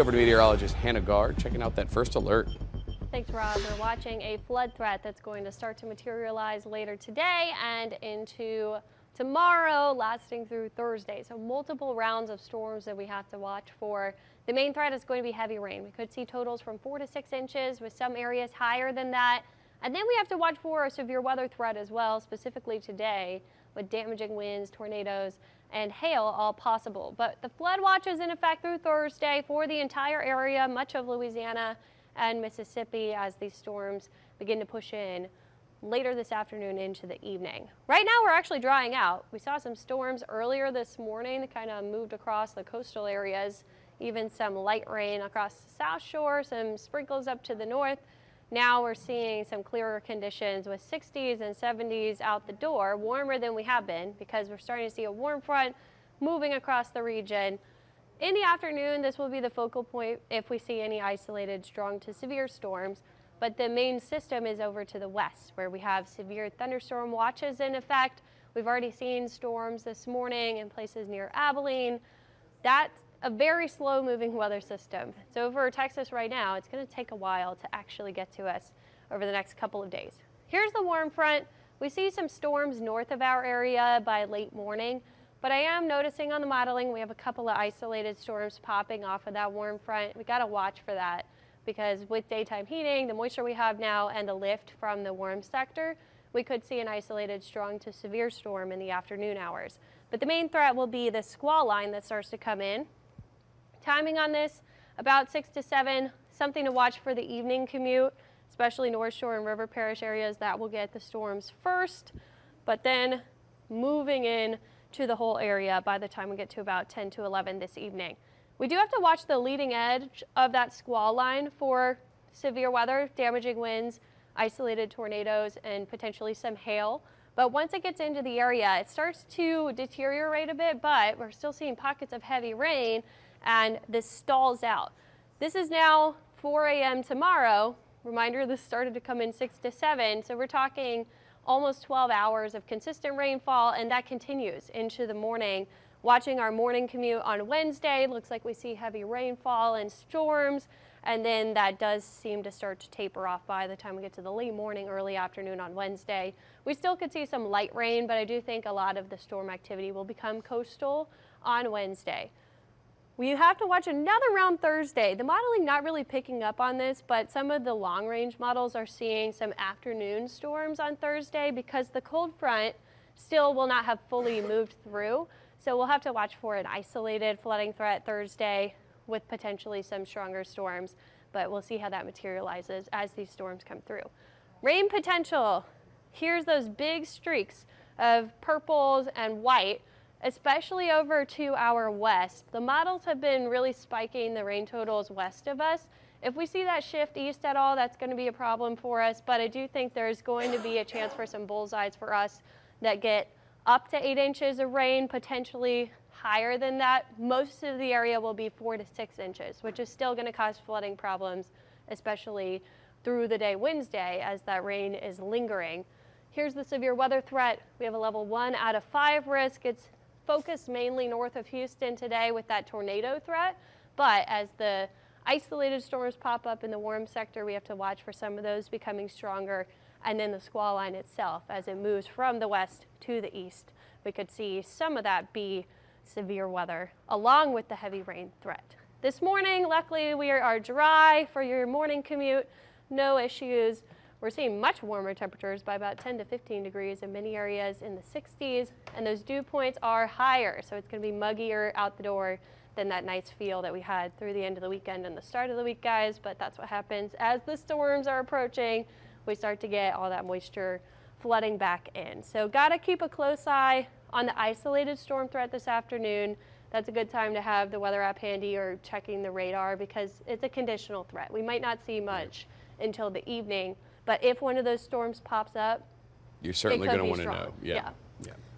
Over to meteorologist Hannah Gard checking out that first alert. Thanks, Rob. We're watching a flood threat that's going to start to materialize later today and into tomorrow, lasting through Thursday. So multiple rounds of storms that we have to watch for. The main threat is going to be heavy rain. We could see totals from 4 to 6 inches with some areas higher than that. And then we have to watch for a severe weather threat as well, specifically today, with damaging winds, tornadoes, and hail all possible. But the flood watch is in effect through Thursday for the entire area, much of Louisiana and Mississippi, as these storms begin to push in later this afternoon into the evening. Right now we're actually drying out. We saw some storms earlier this morning that kind of moved across the coastal areas, even some light rain across the South Shore, some sprinkles up to the north. Now we're seeing some clearer conditions with 60s and 70s out the door, warmer than we have been because we're starting to see a warm front moving across the region. In the afternoon, this will be the focal point if we see any isolated strong to severe storms, but the main system is over to the west where we have severe thunderstorm watches in effect. We've already seen storms this morning in places near Abilene. That's a very slow moving weather system. It's over Texas right now. It's going to take a while to actually get to us over the next couple of days. Here's the warm front. We see some storms north of our area by late morning, but I am noticing on the modeling we have a couple of isolated storms popping off of that warm front. We got to watch for that because with daytime heating, the moisture we have now, and the lift from the warm sector, we could see an isolated strong to severe storm in the afternoon hours. But the main threat will be the squall line that starts to come in. Timing on this, about 6 to 7, something to watch for the evening commute, especially North Shore and River Parish areas that will get the storms first, but then moving in to the whole area by the time we get to about 10 to 11 this evening. We do have to watch the leading edge of that squall line for severe weather, damaging winds, isolated tornadoes, and potentially some hail. But once it gets into the area, it starts to deteriorate a bit, but we're still seeing pockets of heavy rain, and this stalls out. This is now 4 a.m. tomorrow. Reminder, this started to come in 6 to 7, so we're talking almost 12 hours of consistent rainfall, and that continues into the morning. Watching our morning commute on Wednesday, looks like we see heavy rainfall and storms, and then that does seem to start to taper off by the time we get to the late morning, early afternoon on Wednesday. We still could see some light rain, but I do think a lot of the storm activity will become coastal on Wednesday. We have to watch another round Thursday. The modeling not really picking up on this, but some of the long range models are seeing some afternoon storms on Thursday because the cold front still will not have fully moved through. So we'll have to watch for an isolated flooding threat Thursday with potentially some stronger storms, but we'll see how that materializes as these storms come through. Rain potential. Here's those big streaks of purples and white, especially over to our west. The models have been really spiking the rain totals west of us. If we see that shift east at all, that's going to be a problem for us, but I do think there's going to be a chance for some bullseyes for us that get up to 8 inches of rain, potentially higher than that. Most of the area will be 4 to 6 inches, which is still going to cause flooding problems, especially through the day Wednesday as that rain is lingering. Here's the severe weather threat. We have a level 1 out of 5 risk. It's focused mainly north of Houston today with that tornado threat, but as the isolated storms pop up in the warm sector, we have to watch for some of those becoming stronger, and then the squall line itself as it moves from the west to the east. We could see some of that be severe weather along with the heavy rain threat. This morning, luckily, we are dry for your morning commute, no issues. We're seeing much warmer temperatures by about 10 to 15 degrees in many areas in the 60s, and those dew points are higher, so it's going to be muggier out the door than that nice feel that we had through the end of the weekend and the start of the week, guys. But that's what happens as the storms are approaching. We start to get all that moisture flooding back in. So got to keep a close eye on the isolated storm threat this afternoon. That's a good time to have the weather app handy or checking the radar because it's a conditional threat. We might not see much until the evening. But if one of those storms pops up, you're certainly going to want to know. Yeah.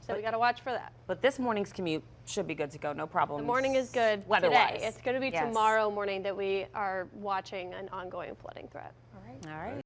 So we got to watch for that. But this morning's commute should be good to go, no problems. The morning is good weather-wise. Today. It's going to be tomorrow morning that we are watching an ongoing flooding threat. All right.